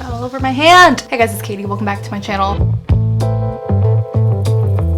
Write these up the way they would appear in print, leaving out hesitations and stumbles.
got all over my hand. Hey guys, it's Katie. Welcome back to my channel.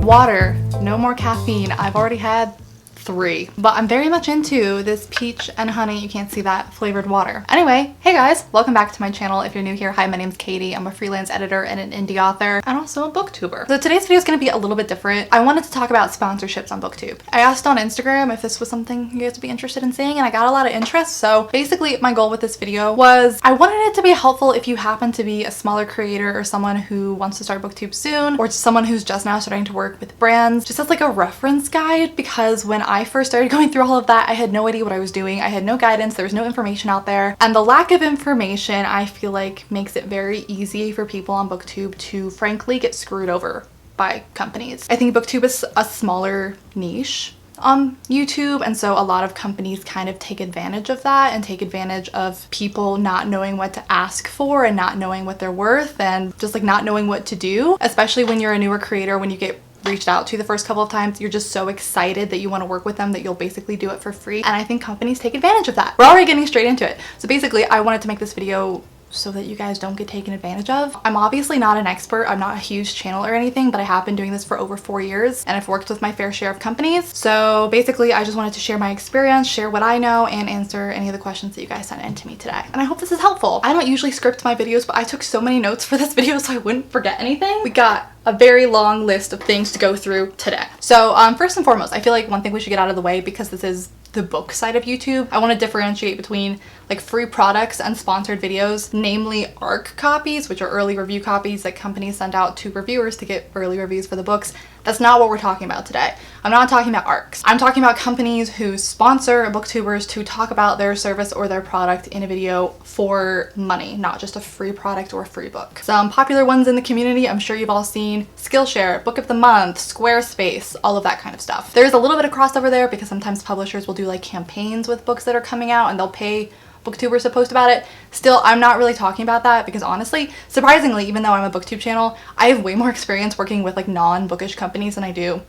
Water, no more caffeine. I've already had 3, but I'm very much into this peach and honey, you can't see that, flavored water. Anyway, hey guys, welcome back to my channel. If you're new here, hi, my name's Katie. I'm a freelance editor and an indie author and also a booktuber. So today's video is going to be a little bit different. I wanted to talk about sponsorships on Booktube. I asked on Instagram if this was something you guys would be interested in seeing, and I got a lot of interest. So basically my goal with this video was I wanted it to be helpful if you happen to be a smaller creator or someone who wants to start Booktube soon, or someone who's just now starting to work with brands, just as like a reference guide, because when I first started going through all of that, I had no idea what I was doing. I had no guidance, there was no information out there, and the lack of information I feel like makes it very easy for people on Booktube to frankly get screwed over by companies. I think Booktube is a smaller niche on YouTube, and so a lot of companies kind of take advantage of that and take advantage of people not knowing what to ask for and not knowing what they're worth and just like not knowing what to do, especially when you're a newer creator. When you get reached out to the first couple of times, you're just so excited that you want to work with them that you'll basically do it for free, and I think companies take advantage of that. We're already getting straight into it. So basically I wanted to make this video so that you guys don't get taken advantage of. I'm obviously not an expert, I'm not a huge channel or anything, but I have been doing this for over 4 years and I've worked with my fair share of companies. So basically I just wanted to share my experience, share what I know, and answer any of the questions that you guys sent in to me today. And I hope this is helpful. I don't usually script my videos, but I took so many notes for this video so I wouldn't forget anything. We got a very long list of things to go through today. So first and foremost, I feel like one thing we should get out of the way, because this is the book side of YouTube, I want to differentiate between like free products and sponsored videos, namely ARC copies, which are early review copies that companies send out to reviewers to get early reviews for the books. That's not what we're talking about today. I'm not talking about ARCs. I'm talking about companies who sponsor booktubers to talk about their service or their product in a video for money, not just a free product or a free book. Some popular ones in the community, I'm sure you've all seen Skillshare, Book of the Month, Squarespace, all of that kind of stuff. There's a little bit of crossover there because sometimes publishers will do like campaigns with books that are coming out and they'll pay booktubers to post about it. Still, I'm not really talking about that because honestly, surprisingly, even though I'm a booktube channel, I have way more experience working with like non-bookish companies than I do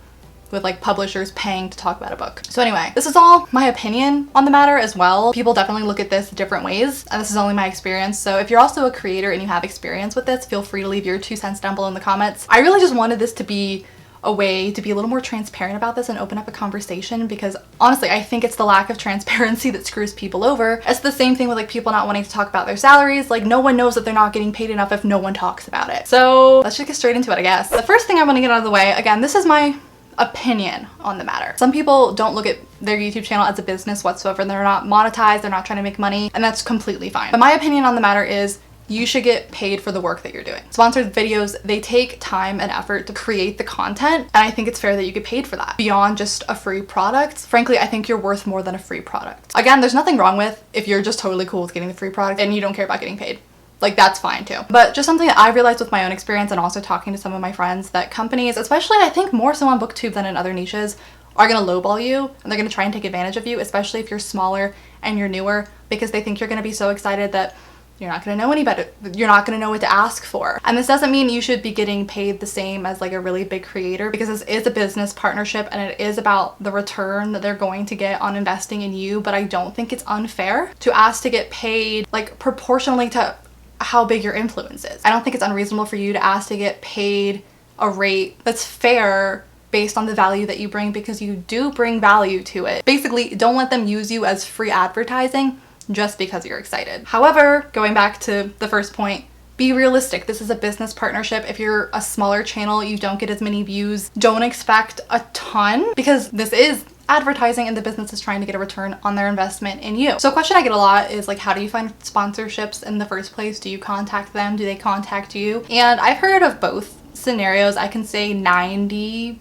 with like publishers paying to talk about a book. So anyway, this is all my opinion on the matter as well. People definitely look at this different ways, and this is only my experience. So if you're also a creator and you have experience with this, feel free to leave your 2 cents down below in the comments. I really just wanted this to be a way to be a little more transparent about this and open up a conversation, because honestly I think it's the lack of transparency that screws people over. It's the same thing with like people not wanting to talk about their salaries. Like no one knows that they're not getting paid enough if no one talks about it. So let's just get straight into it, I guess. The first thing I want to get out of the way, again, this is my opinion on the matter. Some people don't look at their YouTube channel as a business whatsoever. They're not monetized, they're not trying to make money, and that's completely fine. But my opinion on the matter is you should get paid for the work that you're doing. Sponsored videos, they take time and effort to create the content, and I think it's fair that you get paid for that. Beyond just a free product, frankly, I think you're worth more than a free product. Again, there's nothing wrong with if you're just totally cool with getting the free product and you don't care about getting paid. Like that's fine too. But just something that I realized with my own experience and also talking to some of my friends, that companies, especially I think more so on Booktube than in other niches, are gonna lowball you and they're gonna try and take advantage of you, especially if you're smaller and you're newer, because they think you're gonna be so excited that you're not gonna know any better. You're not gonna know what to ask for. And this doesn't mean you should be getting paid the same as like a really big creator, because this is a business partnership and it is about the return that they're going to get on investing in you. But I don't think it's unfair to ask to get paid like proportionally to how big your influence is. I don't think it's unreasonable for you to ask to get paid a rate that's fair based on the value that you bring, because you do bring value to it. Basically, don't let them use you as free advertising just because you're excited. However, going back to the first point, be realistic. This is a business partnership. If you're a smaller channel, you don't get as many views. Don't expect a ton, because this is advertising and the business is trying to get a return on their investment in you. So a question I get a lot is like, how do you find sponsorships in the first place? Do you contact them? Do they contact you? And I've heard of both scenarios. I can say 95%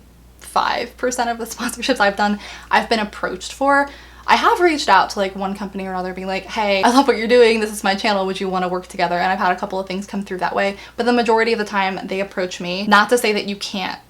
of the sponsorships I've done, I've been approached for. I have reached out to like one company or another being like, hey, I love what you're doing, this is my channel, would you want to work together? And I've had a couple of things come through that way, but the majority of the time they approach me. Not to say that you can't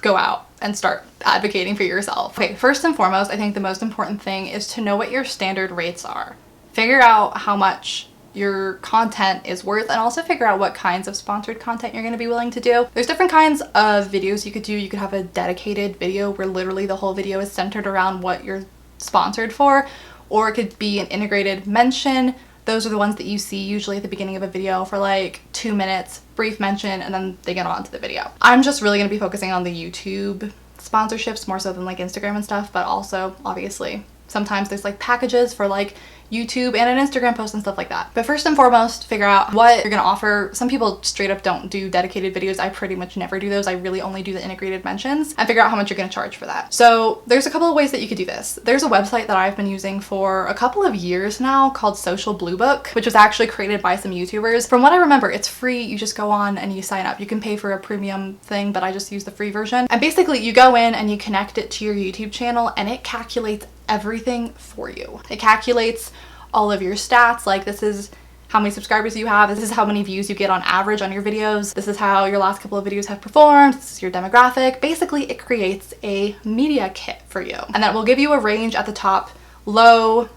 go out and start advocating for yourself. Okay, first and foremost, I think the most important thing is to know what your standard rates are. Figure out how much your content is worth, and also figure out what kinds of sponsored content you're going to be willing to do. There's different kinds of videos you could do. You could have a dedicated video where literally the whole video is centered around what you're sponsored for, or it could be an integrated mention. those are the ones that you see usually at the beginning of a video for like 2 minutes, brief mention, and then they get on to the video. I'm just really gonna be focusing on the YouTube sponsorships more so than like Instagram and stuff, but also obviously sometimes there's like packages for like YouTube and an Instagram post and stuff like that. But first and foremost, figure out what you're gonna offer. Some people straight up don't do dedicated videos. I pretty much never do those. I really only do the integrated mentions, and figure out how much you're gonna charge for that. So there's a couple of ways that you could do this. There's a website that I've been using for a couple of years now called Social Blue Book, which was actually created by some YouTubers. From what I remember, it's free. You just go on and you sign up. You can pay for a premium thing, but I just use the free version. And basically you go in and you connect it to your YouTube channel and it calculates everything for you. It calculates all of your stats, like this is how many subscribers you have, this is how many views you get on average on your videos, this is how your last couple of videos have performed, this is your demographic. Basically, it creates a media kit for you. And that will give you a range at the top, low,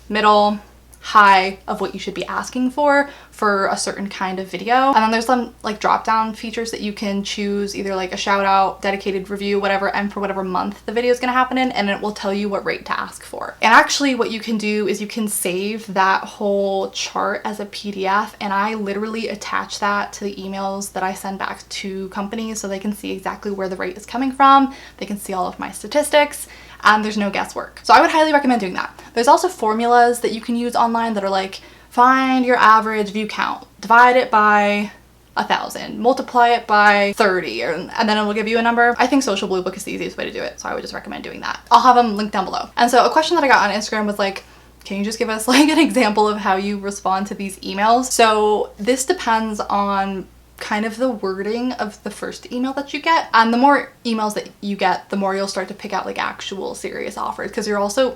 middle, high of what you should be asking for a certain kind of video. And then there's some like drop down features that you can choose, either like a shout out, dedicated review, whatever, and for whatever month the video is going to happen in, and it will tell you what rate to ask for. And actually what you can do is you can save that whole chart as a PDF, and I literally attach that to the emails that I send back to companies so they can see exactly where the rate is coming from. They can see all of my statistics, and there's no guesswork. So I would highly recommend doing that. There's also formulas that you can use online that are like, find your average view count, divide it by 1,000, multiply it by 30, and then it will give you a number. I think Social Blue Book is the easiest way to do it, so I would just recommend doing that. I'll have them linked down below. And so a question that I got on Instagram was like, can you just give us like an example of how you respond to these emails? So this depends on kind of the wording of the first email that you get, and the more emails that you get, the more you'll start to pick out like actual serious offers, because you're also,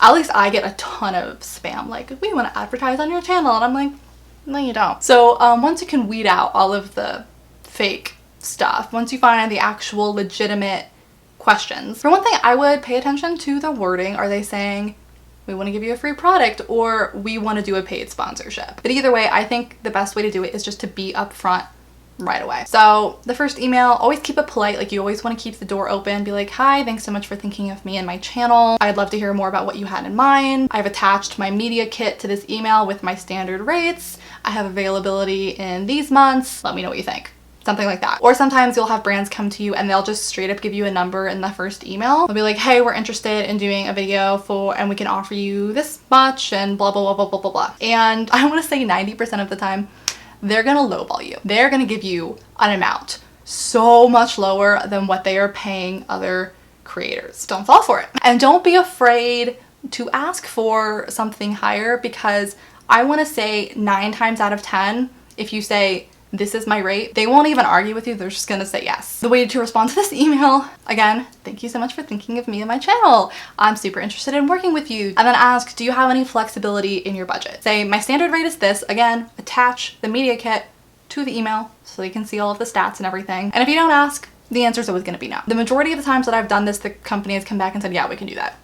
at least I get a ton of spam like, we want to advertise on your channel, and I'm like, no you don't. So once you can weed out all of the fake stuff, once you find the actual legitimate questions, for one thing, I would pay attention to the wording. Are they saying we want to give you a free product, or we want to do a paid sponsorship? But either way, I think the best way to do it is just to be upfront right away. So the first email, always keep it polite. Like you always want to keep the door open, be like, hi, thanks so much for thinking of me and my channel. I'd love to hear more about what you had in mind. I've attached my media kit to this email with my standard rates. I have availability in these months. Let me know what you think. Something like that. Or sometimes you'll have brands come to you and they'll just straight up give you a number in the first email. They'll be like, hey, we're interested in doing a video and we can offer you this much and blah, blah, blah, blah, blah, blah, blah. And I want to say 90% of the time, they're gonna lowball you. They're gonna give you an amount so much lower than what they are paying other creators. Don't fall for it. And don't be afraid to ask for something higher, because I wanna say 9 times out of 10, if you say, this is my rate, they won't even argue with you. They're just gonna say yes. The way to respond to this email, again, thank you so much for thinking of me and my channel. I'm super interested in working with you. And then ask, do you have any flexibility in your budget? Say, my standard rate is this. Again, attach the media kit to the email so they can see all of the stats and everything. And if you don't ask, the answer is always gonna be no. The majority of the times that I've done this, the company has come back and said, yeah, we can do that,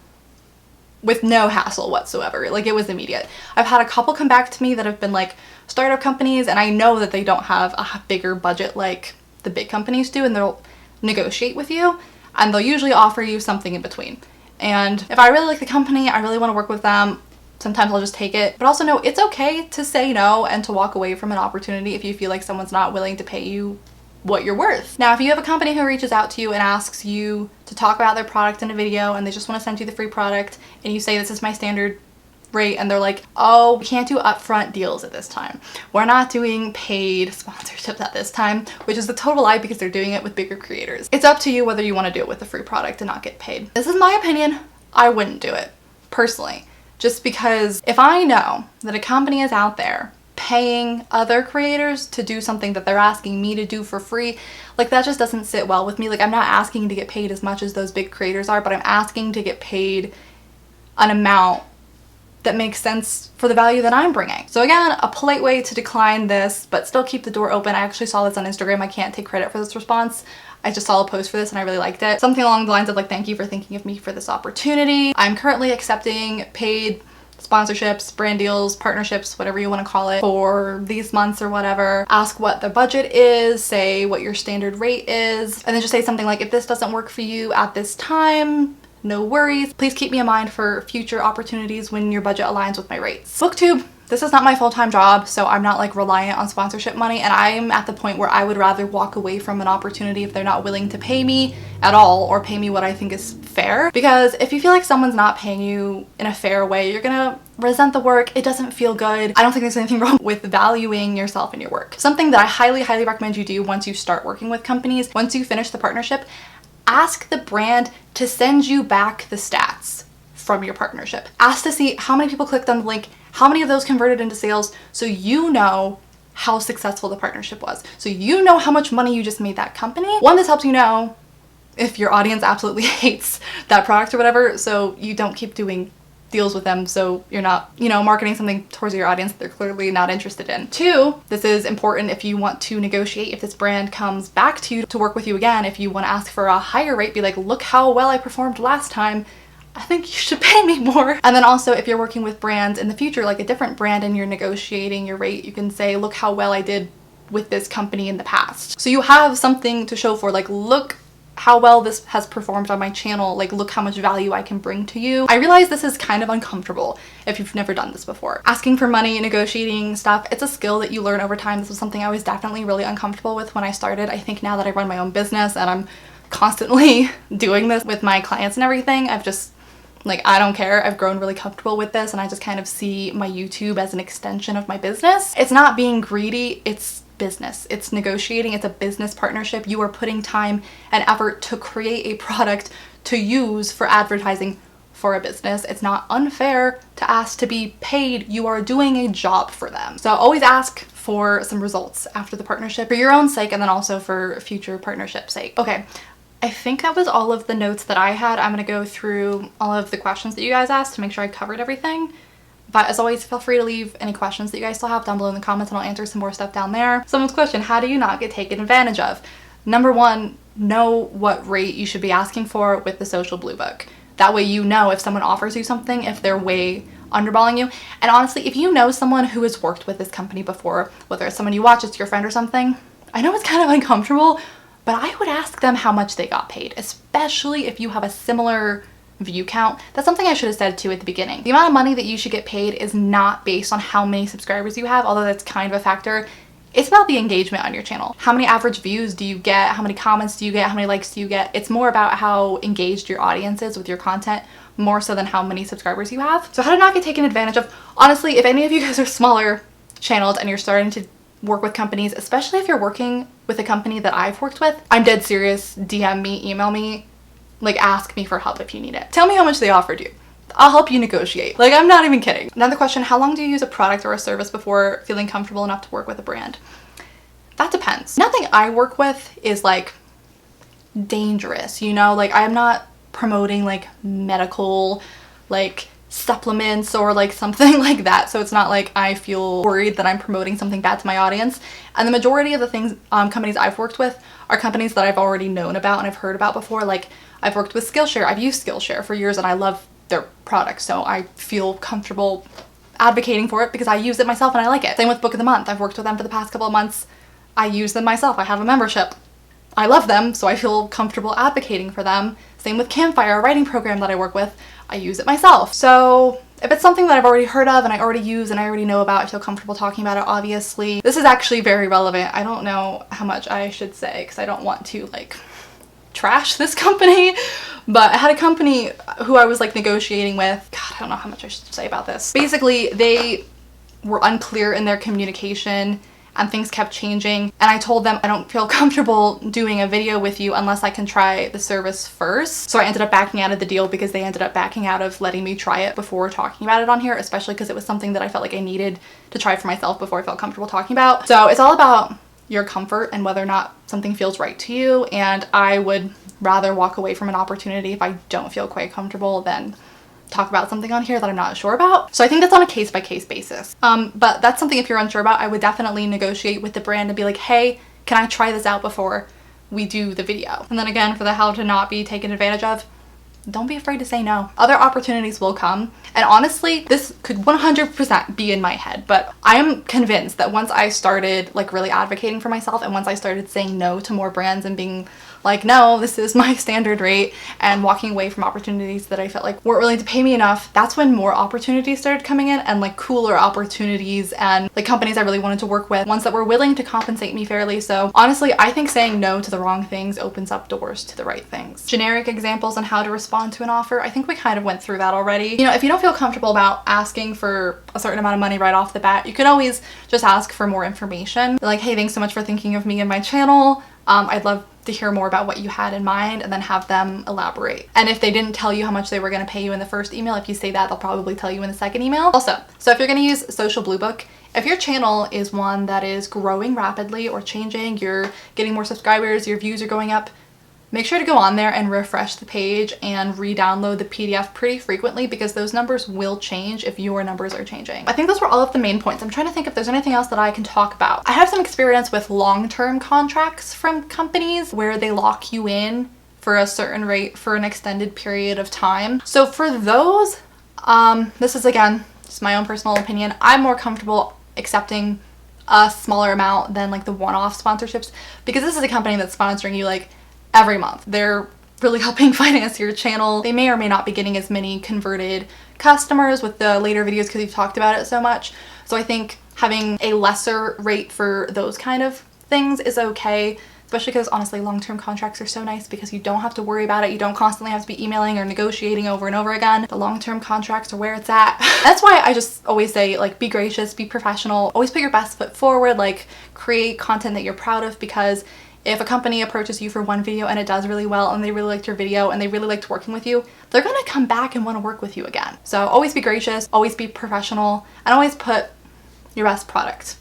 with no hassle whatsoever. Like, it was immediate. I've had a couple come back to me that have been like startup companies, and I know that they don't have a bigger budget like the big companies do, and they'll negotiate with you and they'll usually offer you something in between. And if I really like the company, I really want to work with them, sometimes I'll just take it. But also know it's okay to say no and to walk away from an opportunity if you feel like someone's not willing to pay you what you're worth. Now, if you have a company who reaches out to you and asks you to talk about their product in a video and they just want to send you the free product, and you say, this is my standard rate, and they're like, oh, we can't do upfront deals at this time. We're not doing paid sponsorships at this time, which is the total lie because they're doing it with bigger creators. It's up to you whether you want to do it with a free product and not get paid. This is my opinion. I wouldn't do it personally, just because if I know that a company is out there paying other creators to do something that they're asking me to do for free, like that just doesn't sit well with me. Like, I'm not asking to get paid as much as those big creators are, but I'm asking to get paid an amount that makes sense for the value that I'm bringing. So again, a polite way to decline this, but still keep the door open. I actually saw this on Instagram. I can't take credit for this response. I just saw a post for this and I really liked it. Something along the lines of like, thank you for thinking of me for this opportunity. I'm currently accepting paid sponsorships, brand deals, partnerships, whatever you want to call it, for these months or whatever. Ask what the budget is, say what your standard rate is, and then just say something like, if this doesn't work for you at this time, no worries. Please keep me in mind for future opportunities when your budget aligns with my rates. Booktube, this is not my full-time job, so I'm not like reliant on sponsorship money, and I'm at the point where I would rather walk away from an opportunity if they're not willing to pay me at all or pay me what I think is fair. Because if you feel like someone's not paying you in a fair way, you're gonna resent the work. It doesn't feel good. I don't think there's anything wrong with valuing yourself and your work. Something that I highly recommend you do once you start working with companies, once you finish the partnership, ask the brand to send you back the stats from your partnership. Ask to see how many people clicked on the link, how many of those converted into sales, so you know how successful the partnership was. So you know how much money you just made that company. One, this helps you know if your audience absolutely hates that product or whatever, so you don't keep doing deals with them, so you're not, you know, marketing something towards your audience that they're clearly not interested in. Two, this is important if you want to negotiate, if this brand comes back to you to work with you again, if you want to ask for a higher rate, be like, look how well I performed last time, I think you should pay me more. And then also if you're working with brands in the future, like a different brand, and you're negotiating your rate, you can say, look how well I did with this company in the past. So you have something to show for, like, look how well this has performed on my channel, like look how much value I can bring to you. I realize this is kind of uncomfortable if you've never done this before. Asking for money, negotiating stuff, it's a skill that you learn over time. This was something I was definitely really uncomfortable with when I started. I think now that I run my own business and I'm constantly doing this with my clients and everything, I've just, like, I don't care. I've grown really comfortable with this, and I just kind of see my YouTube as an extension of my business. It's not being greedy, it's business. It's negotiating. It's a business partnership. You are putting time and effort to create a product to use for advertising for a business. It's not unfair to ask to be paid. You are doing a job for them. So always ask for some results after the partnership for your own sake, and then also for future partnership sake. Okay, I think that was all of the notes that I had. I'm gonna go through all of the questions that you guys asked to make sure I covered everything. But as always, feel free to leave any questions that you guys still have down below in the comments, and I'll answer some more stuff down there. Someone's question, how do you not get taken advantage of? Number one, know what rate you should be asking for with the social blue book. That way you know if someone offers you something, if they're way underballing you. And honestly, if you know someone who has worked with this company before, whether it's someone you watch, it's your friend or something, I know it's kind of uncomfortable, but I would ask them how much they got paid, especially if you have a similar view count. That's something I should have said too at the beginning. The amount of money that you should get paid is not based on how many subscribers you have, although that's kind of a factor. It's about the engagement on your channel. How many average views do you get? How many comments do you get? How many likes do you get? It's more about how engaged your audience is with your content, more so than how many subscribers you have. So how to not get taken advantage of? Honestly, if any of you guys are smaller channels and you're starting to work with companies, especially if you're working with a company that I've worked with, I'm dead serious. DM me, email me, like ask me for help if you need it. Tell me how much they offered you. I'll help you negotiate. Like, I'm not even kidding. Another question, how long do you use a product or a service before feeling comfortable enough to work with a brand? That depends. Nothing I work with is like dangerous, you know? Like, I'm not promoting like medical, like supplements or like something like that. So it's not like I feel worried that I'm promoting something bad to my audience. And the majority of the things, companies I've worked with are companies that I've already known about and I've heard about before. Like, I've worked with Skillshare. I've used Skillshare for years and I love their products, so I feel comfortable advocating for it because I use it myself and I like it. Same with Book of the Month. I've worked with them for the past couple of months. I use them myself. I have a membership. I love them, so I feel comfortable advocating for them. Same with Campfire, a writing program that I work with. I use it myself. So if it's something that I've already heard of and I already use and I already know about, I feel comfortable talking about it, obviously. This is actually very relevant. I don't know how much I should say because I don't want to like trash this company, but I had a company who I was like negotiating with. God, I don't know how much I should say about this. Basically, they were unclear in their communication and things kept changing, and I told them I don't feel comfortable doing a video with you unless I can try the service first. So I ended up backing out of the deal because they ended up backing out of letting me try it before talking about it on here, especially because it was something that I felt like I needed to try for myself before I felt comfortable talking about. So it's all about your comfort and whether or not something feels right to you, and I would rather walk away from an opportunity if I don't feel quite comfortable than talk about something on here that I'm not sure about. So I think that's on a case-by-case basis. But that's something if you're unsure about, I would definitely negotiate with the brand and be like, hey, can I try this out before we do the video? And then again, for the how to not be taken advantage of, don't be afraid to say no. Other opportunities will come. And honestly, this could 100% be in my head, but I am convinced that once I started like really advocating for myself and once I started saying no to more brands and being like, no, this is my standard rate, and walking away from opportunities that I felt like weren't willing to pay me enough, that's when more opportunities started coming in, and like cooler opportunities and like companies I really wanted to work with, ones that were willing to compensate me fairly. So honestly, I think saying no to the wrong things opens up doors to the right things. Generic examples on how to respond to an offer, I think we kind of went through that already. You know, if you don't feel comfortable about asking for a certain amount of money right off the bat, you could always just ask for more information. Like, hey, thanks so much for thinking of me and my channel. I'd love to hear more about what you had in mind, and then have them elaborate. And if they didn't tell you how much they were going to pay you in the first email, if you say that, they'll probably tell you in the second email. Also, so if you're going to use Social Blue Book, if your channel is one that is growing rapidly or changing, you're getting more subscribers, your views are going up, make sure to go on there and refresh the page and re-download the PDF pretty frequently, because those numbers will change if your numbers are changing. I think those were all of the main points. I'm trying to think if there's anything else that I can talk about. I have some experience with long-term contracts from companies where they lock you in for a certain rate for an extended period of time. So for those, this is again, just my own personal opinion, I'm more comfortable accepting a smaller amount than like the one-off sponsorships, because this is a company that's sponsoring you like every month. They're really helping finance your channel. They may or may not be getting as many converted customers with the later videos because you've talked about it so much. So I think having a lesser rate for those kind of things is okay, especially because honestly, long-term contracts are so nice because you don't have to worry about it. You don't constantly have to be emailing or negotiating over and over again. The long-term contracts are where it's at. That's why I just always say, like, be gracious, be professional, always put your best foot forward, like create content that you're proud of, because if a company approaches you for one video and it does really well and they really liked your video and they really liked working with you, they're gonna come back and want to work with you again. So always be gracious, always be professional, and always put your best product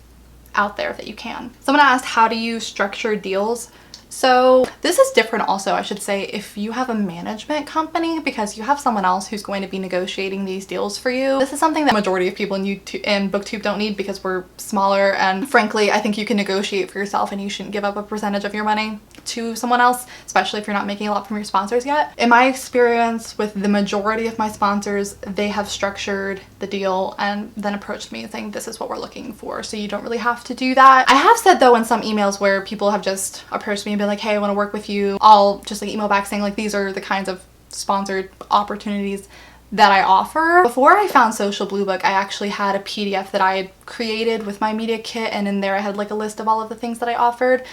out there that you can. Someone asked, how do you structure deals? So this is different also, I should say, if you have a management company, because you have someone else who's going to be negotiating these deals for you. This is something that the majority of people in YouTube and Booktube don't need, because we're smaller, and frankly, I think you can negotiate for yourself and you shouldn't give up a percentage of your money to someone else, especially if you're not making a lot from your sponsors yet. In my experience with the majority of my sponsors, they have structured the deal and then approached me saying, this is what we're looking for, so you don't really have to do that. I have said though in some emails where people have just approached me and been like, hey, I want to work with you, I'll just like email back saying like, these are the kinds of sponsored opportunities that I offer. Before I found Social Blue Book, I actually had a PDF that I had created with my media kit, and in there I had like a list of all of the things that I offered,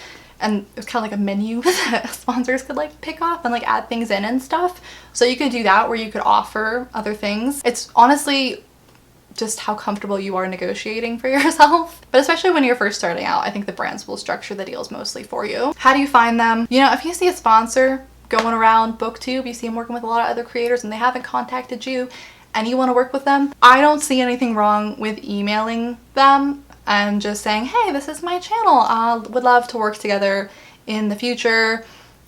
and it was kind of like a menu that sponsors could like pick off and like add things in and stuff. So you could do that, where you could offer other things. It's honestly just how comfortable you are negotiating for yourself. But especially when you're first starting out, I think the brands will structure the deals mostly for you. How do you find them? You know, if you see a sponsor going around Booktube, you see them working with a lot of other creators and they haven't contacted you and you want to work with them, I don't see anything wrong with emailing them and just saying, hey, this is my channel, would love to work together in the future,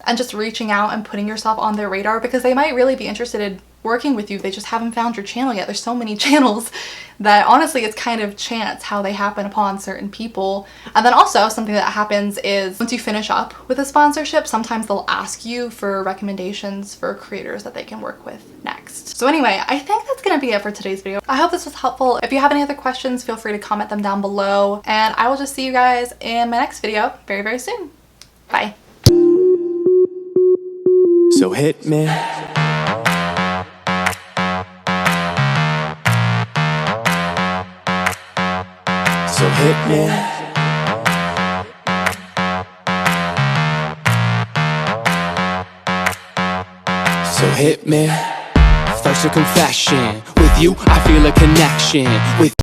and just reaching out and putting yourself on their radar, because they might really be interested in working with you. They just haven't found your channel yet. There's so many channels that honestly it's kind of chance how they happen upon certain people. And then also something that happens is once you finish up with a sponsorship, sometimes they'll ask you for recommendations for creators that they can work with next. So anyway, I think that's gonna be it for today's video. I hope this was helpful. If you have any other questions, feel free to comment them down below, and I will just see you guys in my next video very, very soon. Bye. So hit me. So hit me. So hit me. First a confession. With you, I feel a connection. With